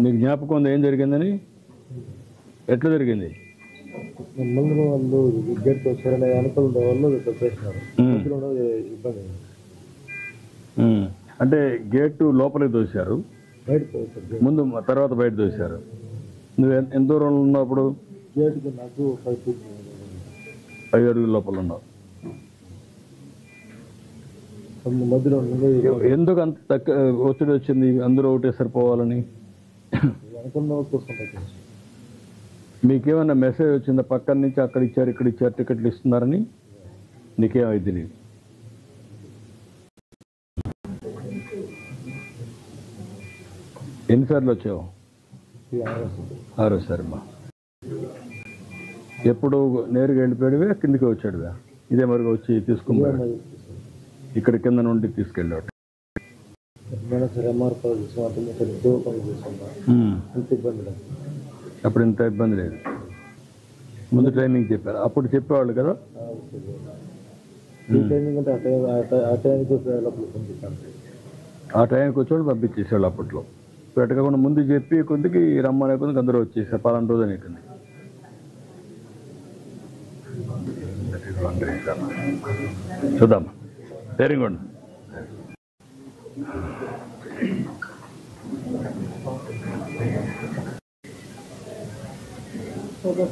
నీకు జ్ఞాపకం ఉంది ఏం జరిగిందని? ఎట్లా జరిగింది? ముందు వాళ్ళు గేట్ వచ్చారనే అనుకూల వాళ్ళు పెట్టేసినారు. ఇబ్బంది అంటే గేటు లోపలికి దోశారు, ముందు తర్వాత బయట దోశారు. నువ్వు ఎంత దూరంలో ఉన్నప్పుడు? గేట్కి నాకు 5 అడుగుల లోపల ఉన్నావు. మధ్యలో ఎందుకు అంత తక్కువ ఒత్తిడి వచ్చింది? అందరూ ఒకటే సరిపోవాలని మీకేమన్నా మెసేజ్ వచ్చిందా? పక్కన నుంచి అక్కడ ఇచ్చారు, ఇక్కడ ఇచ్చారు, టికెట్లు ఇస్తున్నారని నీకేమైంది? తెలియదు. ఎన్నిసార్లు వచ్చావు? 6సారి. మా ఎప్పుడు నేరుగా వెళ్ళిపోయాడువే, కిందికి వచ్చాడువే? ఇదే మరిగా వచ్చి తీసుకున్నాడు, ఇక్కడ కింద నుండి తీసుకెళ్ళాడు. అప్పుడు ఇంత ఇబ్బంది లేదు. ముందు ట్రైనింగ్ చెప్పారు, అప్పుడు చెప్పేవాళ్ళు కదా. ఆ టైంకి వచ్చేవాళ్ళు పంపించేసేవాళ్ళు. అప్పట్లో పెట్టకుండా ముందు చెప్పి కొద్దికి రమ్మనే కొద్దికి అందరూ వచ్చేసారు. 10 రోజు అనేటుంది. చూద్దాం. Very good.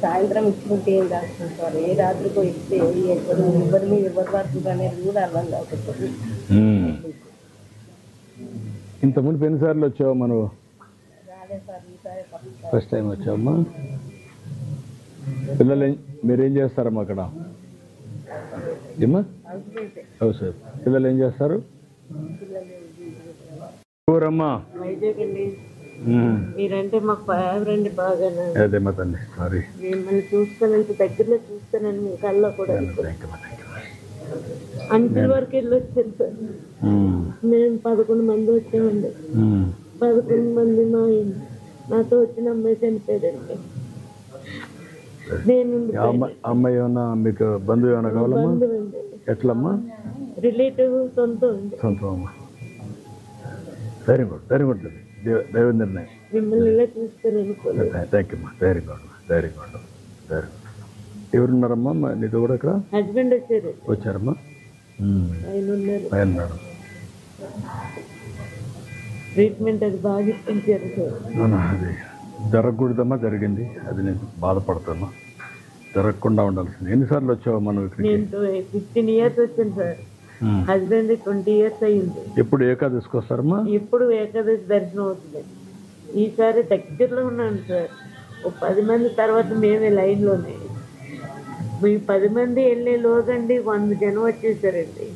సాయంత్రం ఇచ్చుకుంటే ఏం రాసుకుంటారు, ఏ రాత్రికో ఇస్తే ఎవరు వరకు అనేది కూడా అర్థం కాకపోతే. ఇంత ముందు ఎన్నిసార్లు వచ్చావు మనం? ఫస్ట్ టైం వచ్చావమ్మా. పిల్లలు మీరేం చేస్తారమ్మా అక్కడ? ఏమ్మా హౌస్ వైఫ్. పిల్లలు ఏం చేస్తారు? ఊరమ్మా మీరంటే మాకు ఫేవరెట్ బాగా. అదే మా తండ్రి, సారీ. మిమ్మల్ని చూస్తానంటే దగ్గరలో చూస్తానని మీ కళ్ళలో కూడా అంచెల వరకు వెళ్ళి వచ్చాను సార్. మేము 11 మంది వచ్చామండి. 11 మంది నాతో వచ్చిన అమ్మాయి చనిపోయాడండి. నేను అమ్మాయి ఏమన్నా మీకు బంధువు ఏమైనా కావాలమ్మా? ఎట్లమ్మా? రిలేటివ్, సొంతం. సొంతం అమ్మా. Very good, very good. దైవ నిర్ణయం. మిమ్మల్ని ఇలా చూస్తాను అనుకోలేదు. థ్యాంక్ యూ అమ్మా. Very good, very good, very good. ఎవరున్నారమ్మా నీతో కూడా ఇక్కడ? హస్బెండ్ వచ్చారు. వచ్చారమ్మా? ఆయన ఉన్నారు. ట్రీట్మెంట్ అది బాగా ఇప్పించారు సార్. అది జరగకూడదమ్మా, జరిగింది. అది నేను బాధపడుతున్నా. జరగకుండా ఉండాల్సింది. ఎన్నిసార్లు వచ్చావు మనం ఇక్కడ? నేను 15 years వచ్చాను సార్. హస్బెండ్ 20 years అయ్యింది. ఎప్పుడు ఏకాదశికి వస్తారమ్మా? ఇప్పుడు ఏకాదశి దర్శనం అవుతుంది. ఈసారి దగ్గరలో ఉన్నాను సార్. ఓ 10 మంది తర్వాత మేమే లైన్లోనే. మీ 10 మంది వెళ్ళే లోగండి 100 జనం వచ్చేసారండి.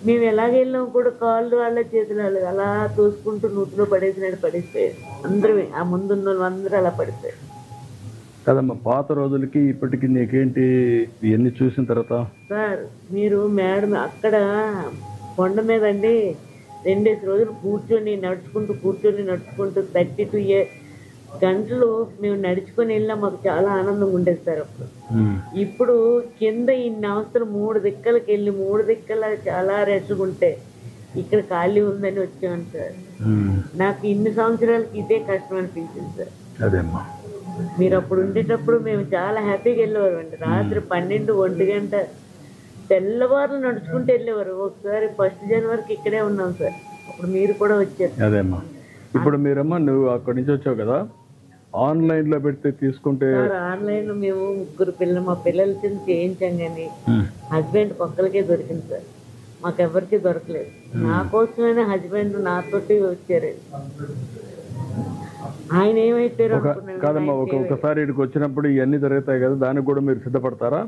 మేము ఎలాగ వెళ్ళాం కూడా కాళ్ళు వాళ్ళ చేతులు వాళ్ళు అలా తోసుకుంటూ నూతిలో పడేసినట్టు పడిపోయారు. అందరమే ఆ ముందున్న వాళ్ళు అందరూ అలా పడిపోయారు కదమ్మా. పాత రోజులకి ఇప్పటికి నీకేంటి ఇవన్నీ చూసిన తర్వాత? సార్ మీరు మేడం అక్కడ కొండ మీద అండి 2 రోజులు కూర్చొని నడుచుకుంటూ 32 గంటలు మేము నడుచుకొని వెళ్ళినా మాకు చాలా ఆనందంగా ఉండేది సార్ అప్పుడు. ఇప్పుడు కింద ఇన్ని అవసరం 3 దిక్కలకి వెళ్ళి 3 దిక్కల చాలా రెస్ట్గా ఉంటే ఇక్కడ ఖాళీ ఉందని వచ్చాను సార్. నాకు ఇన్ని సంవత్సరాలకి ఇదే కష్టం అనిపించింది సార్. అదేమ్మా, మీరు అప్పుడు ఉండేటప్పుడు మేము చాలా హ్యాపీగా వెళ్ళేవారు అండి. రాత్రి 12, 1 గంట తెల్లవారులు నడుచుకుంటూ వెళ్ళేవారు. ఒకసారి 1 జనవరికి ఇక్కడే ఉన్నాం సార్. అప్పుడు మీరు కూడా వచ్చారు. అదేమ్మా. ఇప్పుడు మీరమ్మా నువ్వు అక్కడి నుంచి వచ్చావు కదా, ఆన్లైన్లో పెడితే తీసుకుంటే? ఆన్లైన్లో మేము 3 పిల్లలు మా పిల్లల చిన్న చేయించాం కానీ హస్బెండ్ ఒక్కరికే దొరికింది సార్. మాకెవరికి దొరకలేదు. నా కోసమైనా హస్బెండ్ నాతోటి వచ్చారు. ఆయన ఏమైపోయారు కాదమ్మా, ఒకసారి ఇక్కడికి వచ్చినప్పుడు ఇవన్నీ జరుగుతాయి కదా, దానికి కూడా మీరు సిద్ధపడతారా?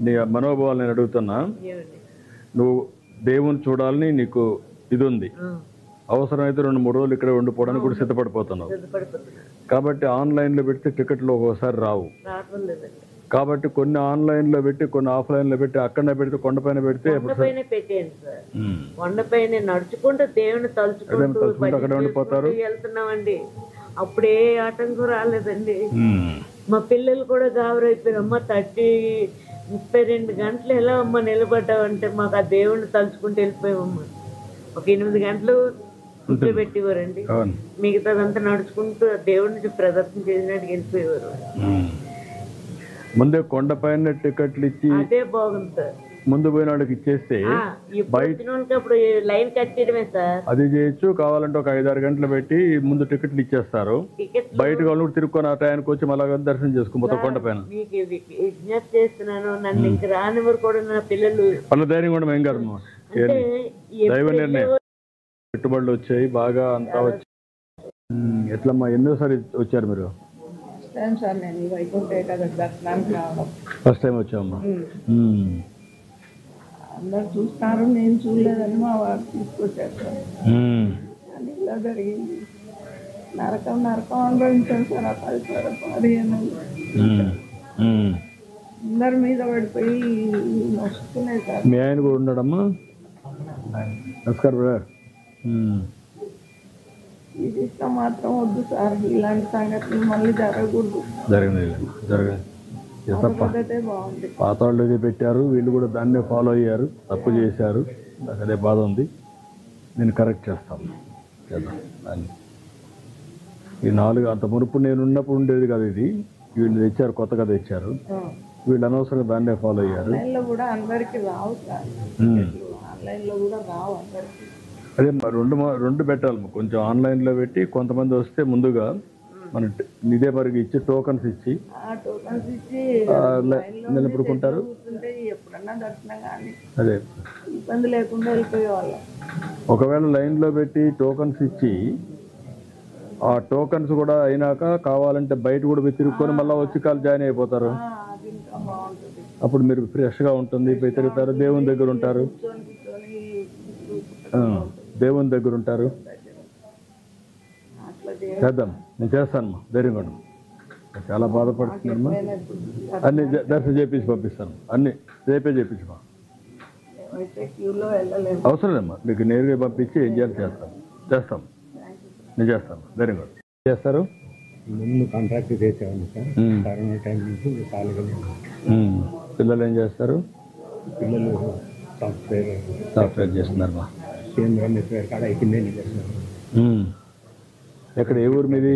నీ మనోభావాలు నేను అడుగుతున్నా. నువ్వు దేవుని చూడాలని నీకు ఇది ఉంది, అవసరమైతే 2-3 రోజులు ఇక్కడ ఉండిపోవడానికి కూడా సిద్ధపడిపోతున్నావు. కాబట్టి ఆన్లైన్లో పెడితే టికెట్లు ఒక్కోసారి రావు. కాబట్టి కొన్ని ఆన్లైన్లో పెట్టి కొన్ని ఆఫ్లైన్లో పెట్టి అక్కడనే పెడితే కొండపైన పెడితే కొండపైన నడుచుకుంటూ దేవుని తలుచుకుంటూ అక్కడ ఉండిపోతారు. వెళ్తున్నామండి. అప్పుడే ఆటంకం రాలేదండి. మా పిల్లలు కూడా గాబరైపోయారు. అమ్మ 32 గంటలు ఎలా అమ్మ నిలబడ్డావంటే మాకు ఆ దేవుడిని తలుచుకుంటూ వెళ్ళిపోయామమ్మా. ఒక 8 గంటలు కూర్చోబెట్టేవారండి. అవును. మిగతాదంతా నడుచుకుంటూ దేవుడిని ప్రదర్శన చేసినట్టు వెళ్ళిపోయేవారు. ముందే కొండపైన టికెట్లు ఇచ్చి అదే బాగుంది సార్. ముందు పోయిన వాళ్ళకి ఇచ్చేస్తే అప్పుడు లైన్ కట్ చేయడమే సార్. అది చేయొచ్చు. కావాలంటే ఒక 5-6 గంటలు పెట్టి ముందు టికెట్లు ఇచ్చేస్తారు. బయట వాళ్ళు తిరుక్కొని ఆ టైంకి వచ్చి మళ్ళా దర్శనం చేసుకో కొండపైన. మీకు విజ్ఞప్తి చేస్తున్నాను, నన్ను ఇంక రానివారు కూడా నా పిల్లలు వాళ్ళ ధైర్యం కూడా ఏం కాదు. దైవ నిర్ణయం. పెట్టుబడులు వచ్చాయి బాగా అంతా వచ్చి. ఎట్లమ్మా ఎన్నోసారి వచ్చారు మీరు? ఫస్ట్ టైం వచ్చామమ్మా. అందరు చూస్తారు, నేను చూడలేదని మా వారు తీసుకొచ్చారు సార్. అని ఇలా జరిగింది. నరకం అనుభవించాను సార్. ఆ 15 అందరి మీద పడిపోయి వస్తున్నాయి సార్. మీ ఆయన కూడా ఉన్నాడమ్మా? నమస్కారం బ్రదర్. ఇది ఇష్టం మాత్రం వద్దు సార్. ఇలాంటి సంఘటనలు మళ్ళీ జరగకూడదు. జరగదు బాగుంది. పాత వాళ్ళు ఇది పెట్టారు, వీళ్ళు కూడా దాన్నే ఫాలో అయ్యారు, తప్పు చేశారు. నాకు అదే బాధ ఉంది. నేను కరెక్ట్ చేస్తాను దాన్ని. ఈ 4 అంత మునుపు నేను ఉన్నప్పుడు ఉండేది కదా ఇది. వీళ్ళు తెచ్చారు, కొత్తగా తెచ్చారు. వీళ్ళు అనవసరంగా దాన్నే ఫాలో అయ్యారు. కూడా అందరికి రావు సార్. ఆన్లైన్లో కూడా రావు అందరికి. అదే రెండు పెట్టాలి. కొంచెం ఆన్లైన్లో పెట్టి కొంతమంది వస్తే ముందుగా మన ఇదే మరికి ఇచ్చి టోకన్స్ ఇచ్చి నిలబడుకుంటారు. ఎప్పుడన్నా దర్శనం కానీ అదే ఇబ్బంది లేకుండా వెళ్ళిపోయేవాళ్ళం. ఒకవేళ లైన్లో పెట్టి టోకన్స్ ఇచ్చి ఆ టోకన్స్ కూడా అయినాక కావాలంటే బయట కూడా తిరుక్కొని మళ్ళీ వచ్చి కాలు జాయిన్ అయిపోతారు. అప్పుడు మీరు ఫ్రెష్గా ఉంటుంది. తిరుగుతారు, దేవుని దగ్గర ఉంటారు. దేవుని దగ్గర ఉంటారు. చేద్దాం, నేను చేస్తానమ్మా. ధైర్యం కూడా చాలా బాధపడుతున్నామ్మా. అన్ని దర్శనం చేపించి పంపిస్తాను. అన్ని రేపే చేపించమా. అవసరం లేమ్మా. మీకు నేరుగా పంపించి ఏం చేయాలి చేస్తాం. నేను చేస్తాను. ధైర్యం కూడా చేస్తారు. ముందు కాంట్రాక్ట్ చేసేవాడిని సార్. కరోనా టైం నుంచి ఖాళీగా. పిల్లలు ఏం చేస్తారు? పిల్లలు సాఫ్ట్వేర్ చేస్తున్నారమ్మా. కేంద్రం నెట్వేర్ కాడ అయిపోయిందే చేస్తున్నారు. ఎక్కడ, ఏ ఊరు మీది?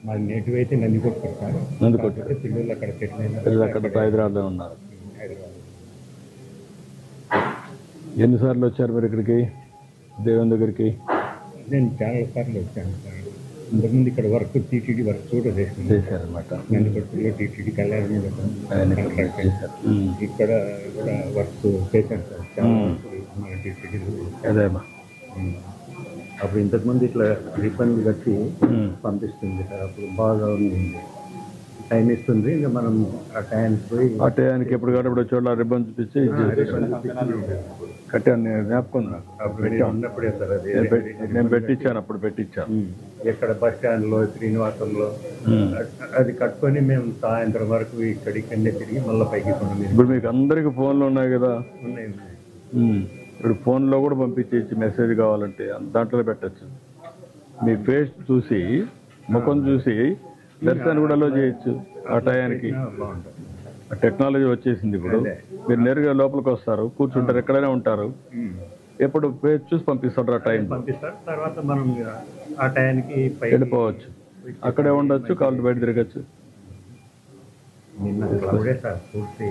మా నేటివ్ అయితే నందికొట్టు సార్. నందికొట్టు. పిల్లలు అక్కడ పిల్లలు అక్కడ హైదరాబాద్లో ఉన్నారు. ఎన్నిసార్లు వచ్చారు మీరు ఇక్కడికి, దేవుని దగ్గరికి? నేను చాలా సార్లు వచ్చాను సార్. ఇంతకుముందు ఇక్కడ వర్క్ టీటీడీ వర్క్ కూడా చేశారనమాట. నందికొట్టులో టీటీడీ కళ్యాణం ఇక్కడ కూడా వర్క్ చేశాను సార్. చాలా మన టీటీడీ. అదేమ్మా. అప్పుడు ఇంతకుముందు ఇట్లా రిబ్బన్లు కట్టి పంపిస్తుంది సార్. అప్పుడు బాగా ఉంది, టైం ఇస్తుంది. ఇంకా మనం ఆ టైంకి పోయి ఆ టైంకి ఎప్పుడు కాబట్టి చోట్ల రిబ్బన్ చూపించి కట్టాను. నేను జ్ఞాపకం ఉన్నప్పుడే సార్ అది నేను పెట్టించాను. అప్పుడు పెట్టించాను. ఎక్కడ బస్ స్టాండ్లో, శ్రీనివాసంలో అది కట్టుకొని మేము సాయంత్రం వరకు ఇక్కడికన్నీ తిరిగి మళ్ళీ పైకి కొన్నాం. ఇప్పుడు మీకు అందరికి ఫోన్లు ఉన్నాయి కదా. ఉన్నాయి. ఇప్పుడు ఫోన్లో కూడా పంపించేసి మెసేజ్ కావాలంటే దాంట్లో పెట్టచ్చు. మీ ఫేస్ చూసి, ముఖం చూసి దర్శనాన్ని కూడా అలో చేయొచ్చు. ఆ టయానికి టెక్నాలజీ వచ్చేసింది. ఇప్పుడు మీరు నేరుగా లోపలికి వస్తారు, కూర్చుంటారు, ఎక్కడైనా ఉంటారు. ఎప్పుడు ఫేస్ చూసి పంపిస్తారు. ఆ టైం పంపిస్తారు. తర్వాత మనం ఆ టయానికి వెళ్ళిపోవచ్చు. అక్కడే ఉండొచ్చు, కాళ్ళు బయట తిరగచ్చు. నిన్న సార్ పూర్తి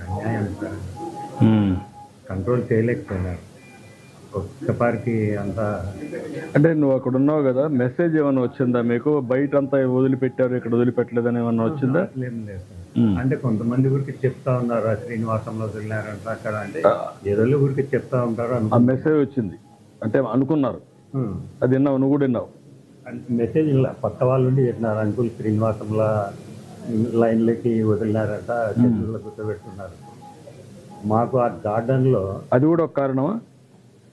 అన్యాయం సార్. కంట్రోల్ చేయలేకపోయినారు ఒక్కసారికి అంతా. అంటే నువ్వు అక్కడ ఉన్నావు కదా, మెసేజ్ ఏమైనా వచ్చిందా మీకు? బయట అంతా వదిలిపెట్టారు, ఇక్కడ వదిలిపెట్టలేదని ఏమన్నా వచ్చిందా? లేదు సార్. అంటే కొంతమంది ఊరికి చెప్తా ఉన్నారు, శ్రీనివాసంలో వదిలినారంట అక్కడ. అంటే ఏదో ఊరికి చెప్తా ఉంటారు. ఆ మెసేజ్ వచ్చింది అంటే అనుకున్నారు. అది విన్నావు, నువ్వు కూడా విన్నావు? మెసేజ్ ఇలా పక్క వాళ్ళు ఉండి చెప్పినారు, అంకుల్ శ్రీనివాసంలో లైన్లకి వదిలినారంట, చెట్లలో కూర్చోబెట్టుకున్నారు. మాకు ఆ గార్డెన్లో అది కూడా ఒక కారణమా?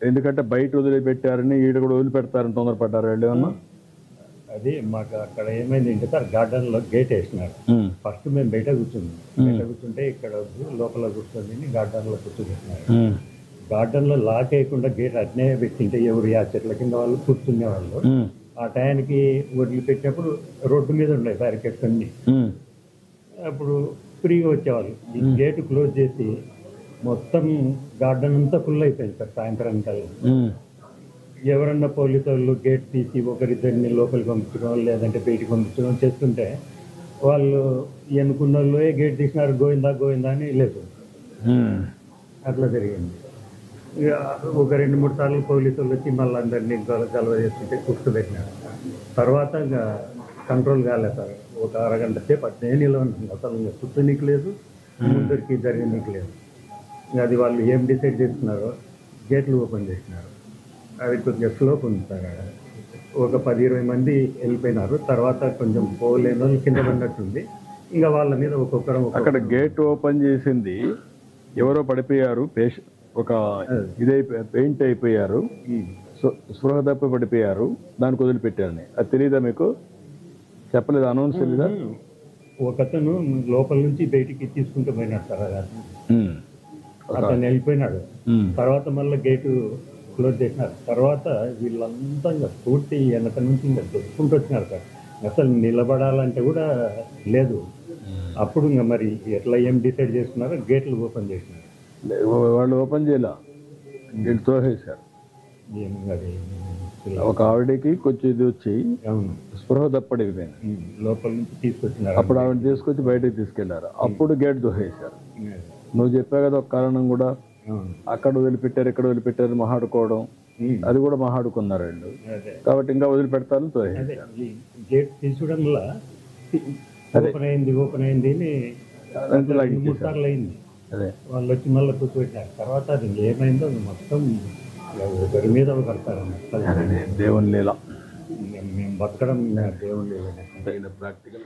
ఎందుకంటే బయట వదిలిపెట్టారని ఈడ కూడా వదిలిపెడతారని తొందరపడ్డారు వాళ్ళు ఏమన్నా? అది మాకు అక్కడ ఏమైంది అంటే సార్, గార్డెన్లో గేట్ వేసినారు. ఫస్ట్ మేము బయట కూర్చున్నాం. బయట కూర్చుంటే ఇక్కడ లోపల కూర్చొని గార్డెన్లో కూర్చోబెట్టినారు. గార్డెన్లో లాక్ వేయకుండా గేట్ అట్నే పెట్టింటే ఎవరు ఆ చెట్ల కింద వాళ్ళు కూర్చునే వాళ్ళు. ఆ టైంకి వదిలిపెట్టినప్పుడు రోడ్డు మీద ఉన్నాయి బ్యారికేడ్స్ అన్ని. అప్పుడు ఫ్రీగా వచ్చేవాళ్ళు. ఈ గేటు క్లోజ్ చేసి మొత్తం గార్డెన్ అంతా ఫుల్ అయిపోయింది సార్ సాయంత్రం కల్లా. ఎవరన్నా పోలీసు వాళ్ళు గేట్ తీసి ఒకరిద్దరిని లోపలికి పంపించడం లేదంటే బయటికి పంపించడం చేస్తుంటే వాళ్ళు ఎన్నుకున్న వాళ్ళు గేట్ తీసినారు గోవిందా గోవిందా అని లేదు. అట్లా జరిగింది. ఇక ఒక 2-3 సార్లు పోలీసు వాళ్ళు వచ్చి మళ్ళీ అందరినీ గలవ చేస్తుంటే కూర్చోబెట్టినారు. తర్వాత ఇంకా కంట్రోల్ కాలేదు సార్. ఒక అరగంట సేపు అట్లే నిలవను, అసలు కూర్చోనీకి లేదు, ముందరికి జరిగినీకి లేదు. ఇంకా అది వాళ్ళు ఏం డిసైడ్ చేస్తున్నారో గేట్లు ఓపెన్ చేసినారు. అది కొద్దిగా స్లోప్ ఉంది సార్. ఒక 10-20 మంది వెళ్ళిపోయినారు. తర్వాత కొంచెం పోలేని వాళ్ళు కింద పడినట్టుంది. ఇంకా వాళ్ళ మీద ఒక్కొక్కరం అక్కడ గేట్ ఓపెన్ చేసింది ఎవరో పడిపోయారు, ఒక పెయింట్ అయిపోయారు, స్పృహ తప్పి పడిపోయారు, దానికి వదిలిపెట్టారని. అది తెలియదా మీకు? చెప్పలేదు, అనౌన్స్ తెలీదా? ఒకతను లోపల నుంచి బయటికి తీసుకుంటూ పోయినాడు సార్. అతను వెళ్ళిపోయినాడు. తర్వాత మళ్ళీ గేటు క్లోజ్ చేసినారు. తర్వాత వీళ్ళంతా ఇంకా పూర్తి వెనక నుంచి ఇంకా దొరుకుంటూ వచ్చినారు సార్. అసలు నిలబడాలంటే కూడా లేదు. అప్పుడు ఇంకా మరి ఎట్లా ఏం డిసైడ్ చేసుకున్నారో గేట్లు ఓపెన్ చేసినారు. వాళ్ళు ఓపెన్ చేయాల, వీళ్ళు తోసేశారు. అది ఒక ఆవిడకి కొంచెం ఇది వచ్చి అవును స్పృహ తప్పడిపోయింది, లోపల నుంచి తీసుకొచ్చినారు. అప్పుడు ఆవిడ తీసుకొచ్చి బయటకు తీసుకెళ్లారు. అప్పుడు గేట్ దోసేశారు. నువ్వు చెప్పావు కదా ఒక కారణం కూడా, అక్కడ వదిలిపెట్టారు ఇక్కడ వదిలిపెట్టారు మహాడుకోవడం, అది కూడా మహాడుకున్నారు వీళ్ళు. కాబట్టి ఇంకా వదిలిపెడతారు తోసేశారు. గేట్ తీసుకోవడం వల్ల ఓపెన్ అయింది 3 సార్లు అయింది. వాళ్ళు వచ్చి మళ్ళీ కూర్చోబెట్టారు. తర్వాత అది ఏమైందో మొత్తం ఒకరి మీద కడతారు. దేవుని లీల, మేము బతకడం దేవుని లీల. ప్రాక్టికల్